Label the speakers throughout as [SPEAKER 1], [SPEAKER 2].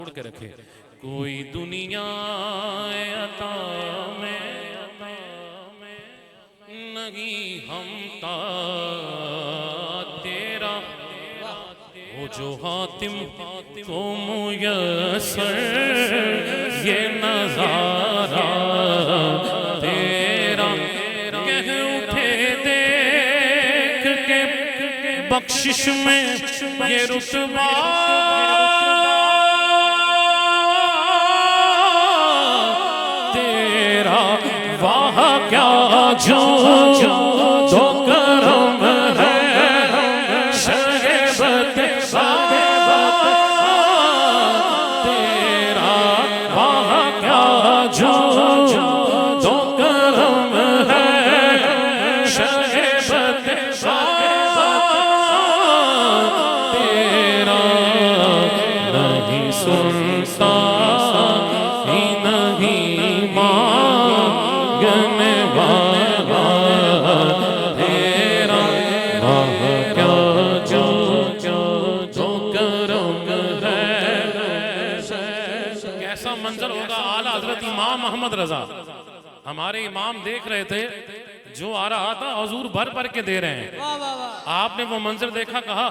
[SPEAKER 1] जोड़ के रखे। कोई दुनिया अता में नहीं हमता तेरा, वो जो हातिम को मुयस्सर ये नजारा तेरा, कह उठे देख के बख्शिश में ये रुतबा तेरा, वाह क्या जो तो करम है शहबत तेरा, वाह क्या जो तो करम है शहबत तेरा, नहीं सुनता ही नहीं मांगने वाला तेरा, वाह क्या जो करम है। कैसा मंजर होगा। आला हजरत इमाम मोहम्मद रजा हमारे इमाम देख रहे थे, जो आ रहा था हुजूर भर भर के दे रहे हैं। आपने वो मंजर देखा, कहा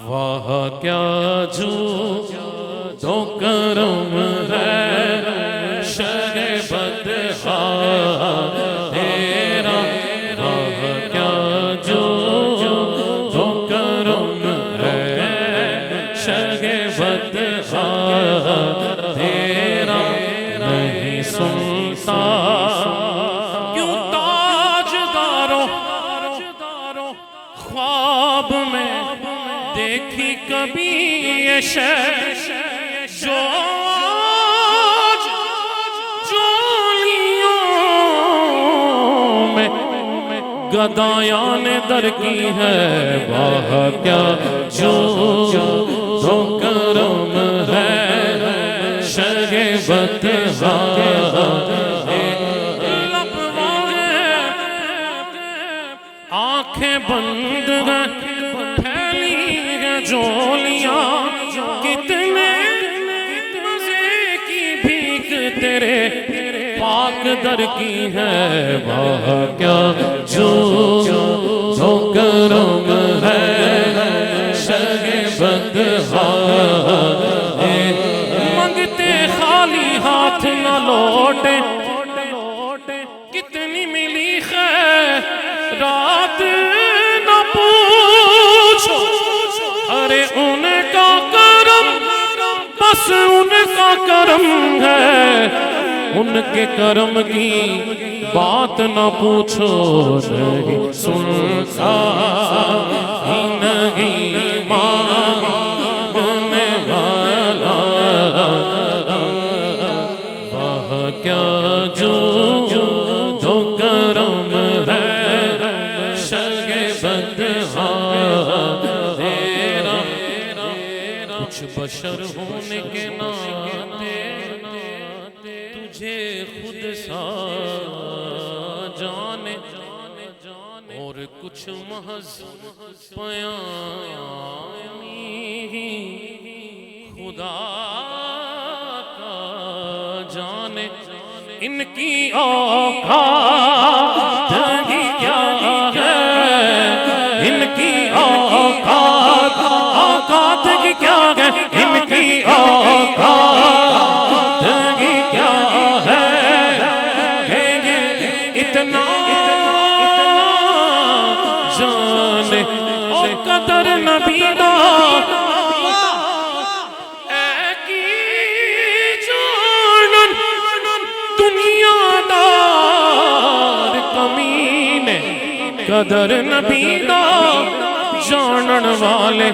[SPEAKER 1] वाह क्या जो तो करम है शहबत तेरा, वाह क्या जो तो करम है शहबत तेरा, नहीं सुनता क्यों ताजदारों ख्वाब में देखी कभी ये शय जो आज जोलियों में गदायान दर की है। वाह क्या जो तो करम है शहबत आंखें बंद हैं फैली है जोलियां, कितने मजे की भीख तेरे पाक दर की है। वाह क्या जो तो करम है शहबत मंगते खाली हाथ न लौटे, कितनी मिली खैरात न पूछो, अरे उनका करम बस उनका करम है, उनके करम की बात न पूछो। नहीं सुनता ही नहीं मांगने वाला, वाह क्या जो तो करम है शहबत तेरा, कुछ बशर होने के नाते तुझे खुद सा जाने, और कुछ महज पयामी खुदा का जाने, इनकी औकात ही क्या है, इनकी औकात की क्या है, इनकी औकात की क्या है। इतना जाने और कदर नबी दा दुनियादार कमीने, कदर नबी दा जानन वाले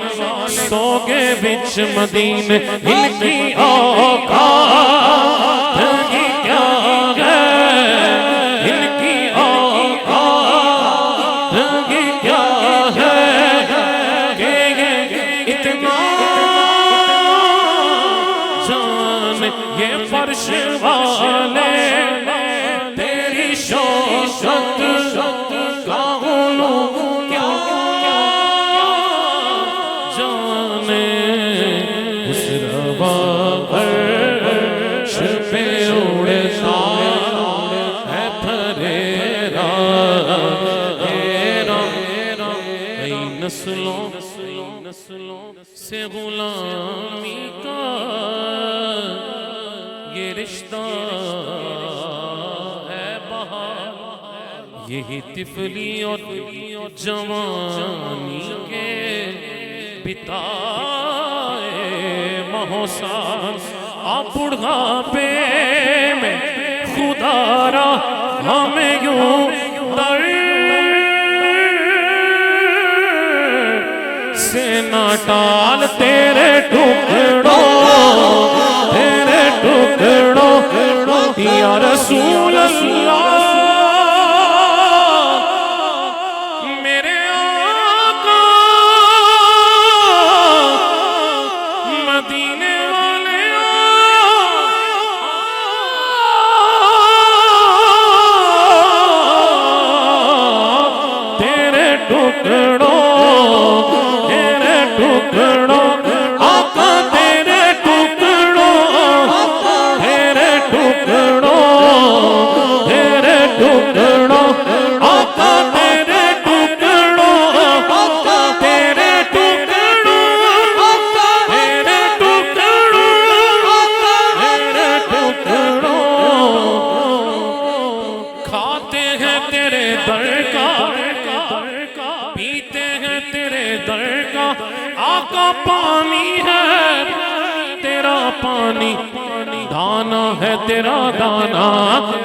[SPEAKER 1] सोगे बिच मदीने, इनकी औकात ही क्या है, इनकी औकात ही क्या है। इतना जान ये फर्श वाले तेरी शौकत का क्या जाने, उस रवा पर नस्लों से गुलामी का ये रिश्ता है बहार, यही तिफली और जवानी के बिताए महोसार। आप बुढ़ापे में खुदारा हमें यूं दर से न टाल, तेरे टुकड़ों या रसूल अल्लाह मेरे आका मदीने वाले तेरे टुकड़ों आका तेरे टुकड़ों आका तेरे टुकड़ों खाते हैं तेरे दर का, पीते हैं तेरे दर का आका। पानी है तेरा पानी, दाना है तेरा दाना,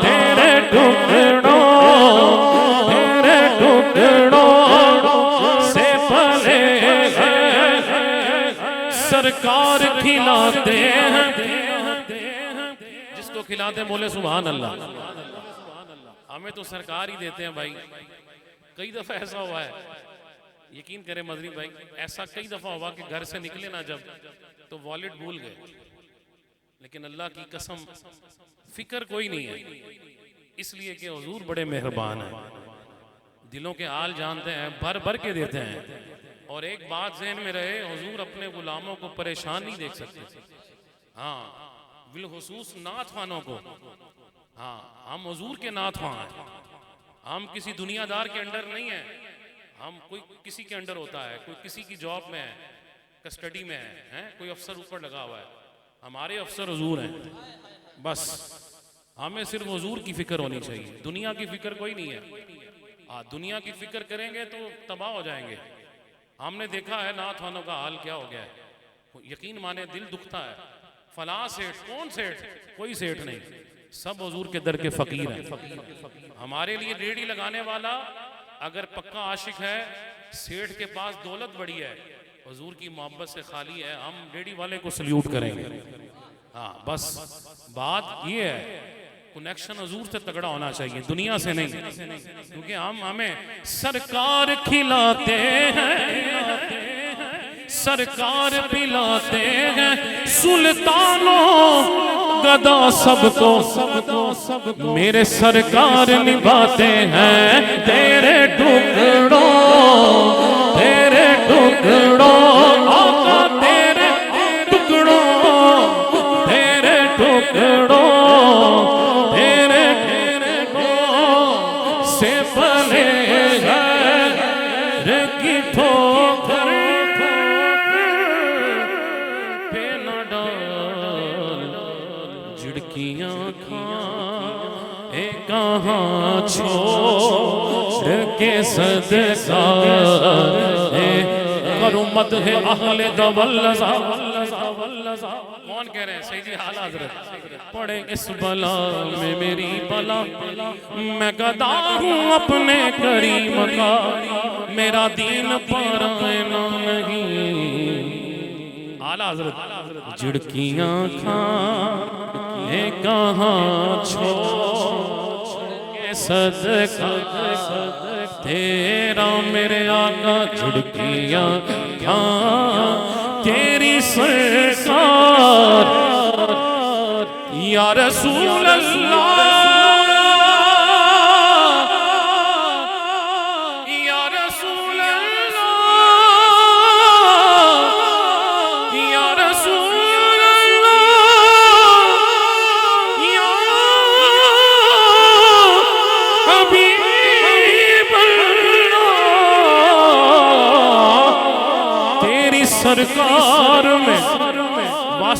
[SPEAKER 1] तेरे टुकड़ों से पले सरकार खिलाते हैं। जिसको खिलाते बोले सुभान अल्लाह। हमें तो सरकार ही देते हैं भाई। कई दफा ऐसा हुआ है, यकीन करें मदनी भाई, ऐसा कई दफा हुआ कि घर से निकले ना जब तो वॉलेट भूल गए, लेकिन अल्लाह की कसम फिक्र कोई नहीं है, इसलिए कि हुजूर बड़े मेहरबान हैं, दिलों के हाल जानते हैं, भर भर के देते हैं। और एक बात ज़हन में रहे, हुजूर अपने गुलामों को परेशान नहीं देख सकते। हाँ, बिलखुसूस नात खानों को। हाँ, हम हुजूर के नात खां हैं, हम किसी दुनियादार के अंडर नहीं है। हम कोई किसी के अंडर होता है, कोई किसी की जॉब में है, कस्टडी में है, कोई अफसर ऊपर लगा हुआ है। हमारे अफसर हुजूर हैं, बस हमें सिर्फ हुजूर की फिक्र होनी चाहिए, दुनिया की फिक्र कोई नहीं है। हाँ, दुनिया की फिक्र करेंगे तो तबाह हो जाएंगे। हमने देखा है नात खानों का हाल क्या हो गया है, यकीन माने दिल दुखता है। फलां सेठ, कौन सेठ? कोई सेठ नहीं, सब हुजूर के दर के फकीर हैं। हमारे लिए रेडी लगाने वाला अगर पक्का आशिक है, सेठ के पास दौलत बड़ी है, हुजूर की मोहब्बत से खाली है, हम रेडी वाले को सल्यूट करेंगे। हाँ, बस बात ये है, कनेक्शन हुजूर से तगड़ा होना चाहिए, दुनिया से नहीं, क्योंकि हमें सरकार खिलाते हैं, सरकार पिलाते हैं, सुल्तानों गदा सबको मेरे सरकार निभाते हैं। तेरे टुकड़ों आका तेरे टुकड़ों से पले की ठोकर पे न डाल, झिड़कियां खाए कहाँ छोड़ के सदका करूं मत है अहले दवल्लज़ा। कौन कह रहे हैं? सैयदी आला हज़रत पढ़े इस बला में मेरी बला, मैं गदा हूँ अपने करीम का, मेरा दीन परायना नहीं। आला हज़रत झिड़कियां खाए कहाँ छोड़ के सदका तेरा मेरे आका, झिड़कियां तेरी सरकार या रसूल अल्लाह, या रसूल अल्लाह, या रसूल अल्लाह, या हबीब अल्लाह,